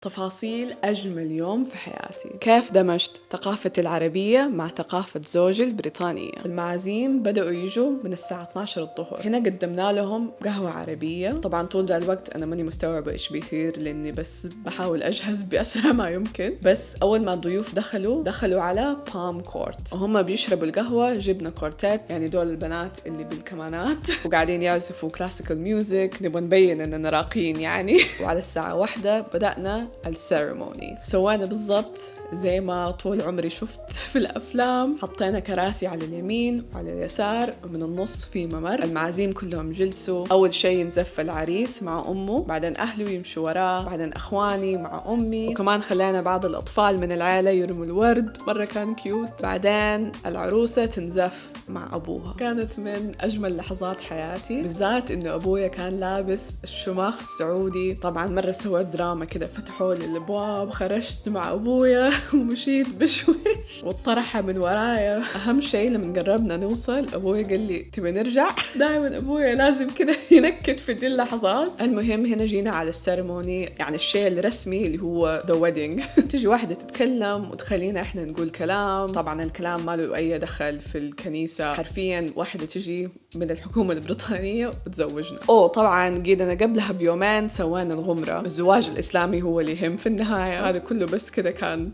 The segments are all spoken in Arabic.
تفاصيل أجمل يوم في حياتي. كيف دمجت ثقافتي العربية مع ثقافة زوجي البريطانية. المعازيم بدأوا يجوا من الساعة 12 الظهر. هنا قدمنا لهم قهوة عربية. طبعا طول ده الوقت أنا ماني مستوعبة إيش بيصير لأني بس بحاول أجهز بأسرع ما يمكن. بس أول ما الضيوف دخلوا على بالم كورت وهم بيشربوا القهوة. جبنا كورتات، يعني دول البنات اللي بالكمانات وقاعدين يعزفوا كلاسيكال ميوزك، نبغى نبين إننا راقين يعني. وعلى الساعة 1 بدأنا السيرموني. سوينا بالضبط زي ما طول عمري شفت في الأفلام. حطينا كراسي على اليمين وعلى اليسار ومن النص في ممر. المعازيم كلهم جلسوا. أول شيء ينزف العريس مع أمه، بعدين أهله يمشوا وراه، بعدين أخواني مع أمي، وكمان خلينا بعض الأطفال من العائلة يرموا الورد. مرة كان كيوت. بعدين العروسة تنزف مع أبوها. كانت من أجمل لحظات حياتي، بالذات إنه أبويا كان لابس الشماخ السعودي. طبعا مرة سويت دراما كده، فتحوا لي الأبواب، خرجت مع أبويا ومشيت بشويش والطرحة من ورايا. أهم شيء لما قربنا نوصل أبويا قال لي تبي نرجع. دائما أبويا لازم كده ينكت في دي اللحظات. المهم هنا جينا على السيرموني، يعني الشيء الرسمي اللي هو the wedding. تجي واحدة تتكلم وتخلينا إحنا نقول كلام. طبعا الكلام ما له أي دخل في الكنيسة، حرفيا واحدة تجي من الحكومة البريطانية وتزوجنا. طبعا قيدنا قبلها بيومين سوينا الغمرة. الزواج الإسلامي هو اللي يهم في النهاية. هذا كله بس كده كان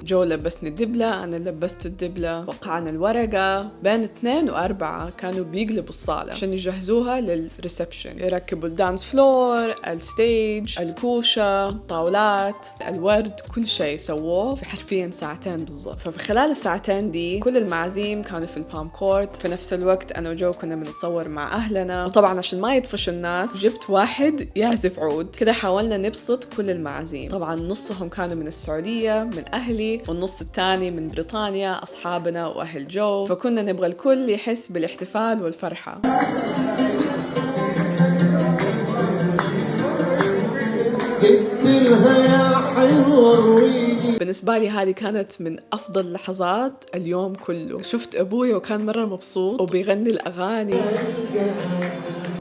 جو لبسني الدبلة، أنا لبست الدبلة، وقعنا الورقة. بين 2 و4 كانوا بيقلبوا الصالة عشان يجهزوها للريسبشن، يركبوا الدانس فلور، الستيج، الكوشة، الطاولات، الورد، كل شيء سووه في حرفيا 2 ساعة بالضبط. ففي خلال الساعتين دي كل المعازيم كانوا في البالم كورت. في نفس الوقت أنا وجو كنا بنتصور مع أهلنا، وطبعا عشان ما يطفشوا الناس جبت واحد يعزف عود كده. حاولنا نبسط كل المعازيم. طبعا نصهم كانوا من السعودية من أهلي، والنص الثاني من بريطانيا أصحابنا وأهل جو، فكنا نبغى الكل يحس بالاحتفال والفرحة. بالنسبة لي هذه كانت من أفضل لحظات اليوم كله. شفت أبوي وكان مرة مبسوط وبيغني الأغاني.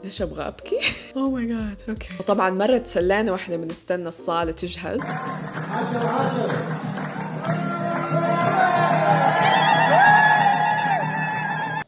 ليش أبغى أبكي؟ أوه ماي جاد. أوكي. وطبعا مرة تسلينا وإحنا بنستنى الصالة تجهز.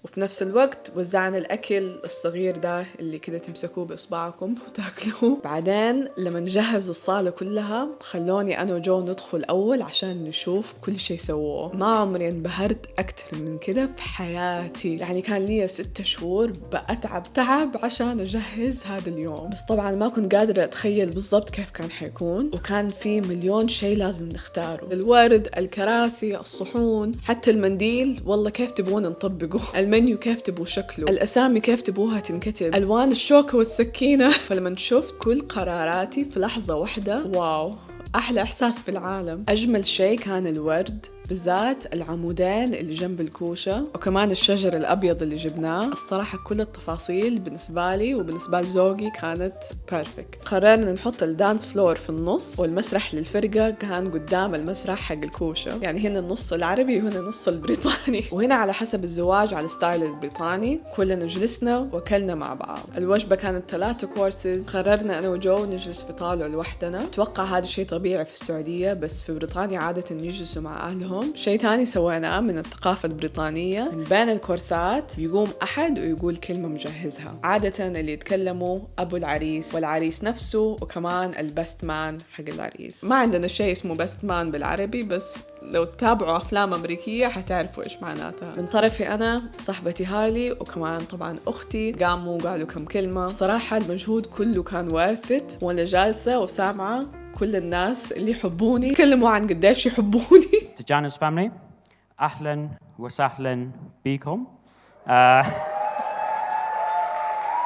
وفي نفس الوقت وزعنا الأكل الصغير ده اللي كده تمسكوه بإصبعكم وتاكلوه. بعدين لما نجهز الصالة كلها خلوني أنا وجو ندخل أول عشان نشوف كل شيء سووه. ما عمري انبهرت أكتر من كده في حياتي. يعني كان لي 6 شهور بأتعب تعب عشان أجهز هذا اليوم، بس طبعا ما كنت قادرة أتخيل بالضبط كيف كان حيكون. وكان في مليون شيء لازم نختاره، الورد، الكراسي، الصحون، حتى المنديل. والله كيف تبغون نطبقه، المنيو كيف تبغوا شكله، الأسامي كيف تبغوها تنكتب، ألوان الشوكة والسكينة. فلما شفت كل قراراتي في لحظة واحدة، واو، أحلى إحساس في العالم. أجمل شيء كان الورد، بالذات العمودين اللي جنب الكوشة، وكمان الشجر الأبيض اللي جبناه. الصراحة كل التفاصيل بالنسبة لي وبالنسبة لزوجي كانت بيرفكت. قررنا نحط الدانس فلور في النص، والمسرح للفرقة كان قدام المسرح حق الكوشة، يعني هنا النص العربي وهنا النص البريطاني. وهنا على حسب الزواج على ستايل البريطاني. كلنا جلسنا وكلنا مع بعض. الوجبة كانت 3 كورسز. قررنا أنا وجو نجلس في طاولة لوحدنا. أتوقع هذا شيء طبيعي في السعودية، بس في بريطانيا عادة يجلسوا مع أهلهم. شيء تاني سويناه من الثقافة البريطانية، من بين الكورسات يقوم أحد ويقول كلمة مجهزها. عادة اللي يتكلموا أبو العريس والعريس نفسه، وكمان البست مان حق العريس. ما عندنا شيء اسمه بست مان بالعربي، بس لو تتابعوا أفلام أمريكية حتعرفوا إيش معناتها. من طرفي أنا صاحبتي هارلي وكمان طبعا أختي قاموا وقالوا كم كلمة. صراحة المجهود كله كان worth it، وأنا جالسة وسامعة كل الناس اللي يحبوني يتكلموا عن قديش يحبوني. تجانس فاميلي، أهلا وسهلا بكم.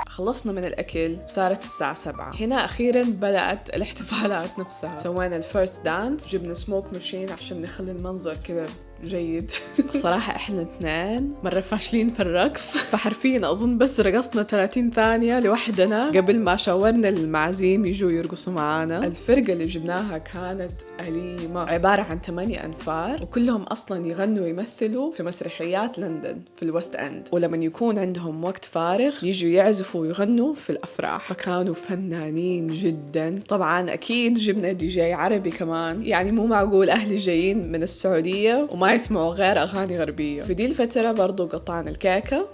خلصنا من الأكل وصارت الساعة 7. هنا أخيراً بدأت الاحتفالات نفسها. سوينا الفيرست دانس، جبنا سموك ماشين عشان نخلي المنظر كده جيد. الصراحة إحنا اثنين مرة فاشلين في الرقص، فحرفيا أظن بس رقصنا 30 ثانية لوحدنا قبل ما شاورنا المعازيم يجوا يرقصوا معانا. الفرقة اللي جبناها كانت أليمة، عبارة عن 8 أنفار، وكلهم أصلا يغنوا ويمثلوا في مسرحيات لندن في الوست أند، ولما يكون عندهم وقت فارغ يجوا يعزفوا ويغنوا في الأفراح، فكانوا فنانين جدا. طبعا أكيد جبنا دي جي عربي كمان، يعني مو معقول أهلي جايين من السعودية وما يسمعوا غير أغاني غربية. في دي الفترة برضو قطعنا الكيكة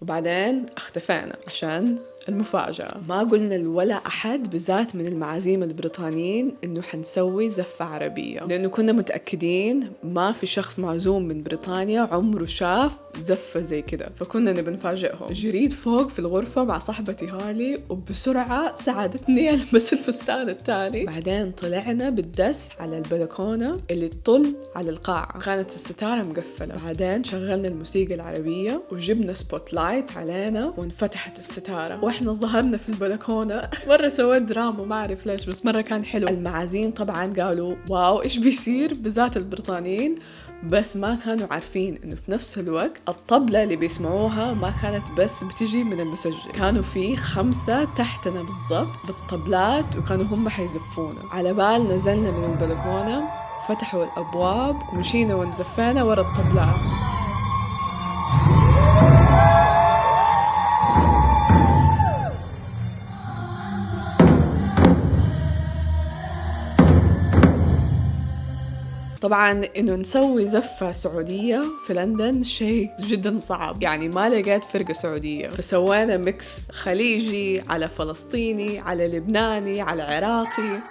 وبعدين اختفينا عشان المفاجأة. ما قلنا لولا أحد بالذات من المعازيم البريطانيين إنه حنسوي زفة عربية، لأنه كنا متأكدين ما في شخص معزوم من بريطانيا عمره شاف زفة زي كده، فكنا نبي نفاجئهم. جريت فوق في الغرفة مع صاحبتي هالي وبسرعة ساعدتني ألبس الفستان التاني. بعدين طلعنا بالدس على البلكونة اللي تطل على القاعة، كانت الستارة مقفلة. بعدين شغلنا الموسيقى العربية وجبنا سبوت لايت علينا وانفتحت الستارة واحنا ظهرنا في البلكونة. مرة سويت دراما ما أعرف ليش، بس مرة كان حلو. المعازيم طبعا قالوا واو إيش بيصير، بالذات البريطانيين، بس ما كانوا عارفين إنه في نفس الوقت الطبلة اللي بيسمعوها ما كانت بس بتجي من المسجل، كانوا في 5 تحتنا بالضبط بالطبلات وكانوا هم حيزفونا. على بال نزلنا من البلكونة فتحوا الأبواب ومشينا ونزفينا ورا الطبلات. طبعاً إنه نسوي زفة سعودية في لندن شيء جداً صعب، يعني ما لقيت فرقة سعودية، فسوينا ميكس خليجي على فلسطيني على لبناني على عراقي.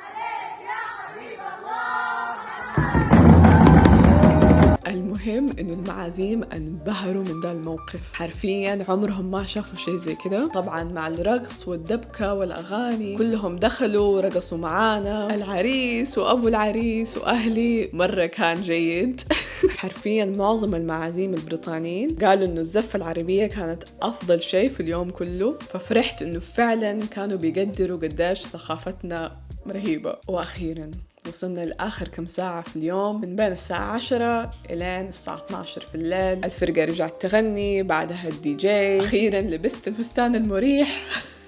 المهم إنه المعازيم انبهروا من ذا الموقف، حرفياً عمرهم ما شافوا شيء زي كده. طبعاً مع الرقص والدبكة والأغاني كلهم دخلوا رقصوا معانا، العريس وأبو العريس وأهلي. مرة كان جيد. حرفياً معظم المعازيم البريطانيين قالوا إنه الزفة العربية كانت أفضل شيء في اليوم كله، ففرحت إنه فعلاً كانوا بيقدروا قداش ثقافتنا رهيبة. وأخيراً وصلنا لآخر كم ساعة في اليوم، من بين الساعة 10 إلين الساعة 12 في الليل. الفرقة رجعت تغني، بعدها الدي جي. أخيراً لبست الفستان المريح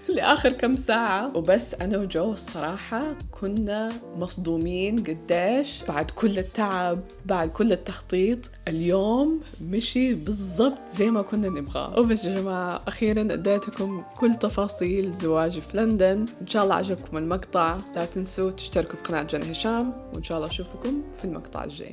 لآخر كم ساعة. وبس أنا وجو الصراحة كنا مصدومين قديش بعد كل التعب بعد كل التخطيط اليوم مشي بالضبط زي ما كنا نبغاه. وبس يا جماعة أخيراً أديتكم كل تفاصيل زواجي في لندن. إن شاء الله عجبكم المقطع، لا تنسوا تشتركوا في قناة جنى هشام، وإن شاء الله أشوفكم في المقطع الجاي.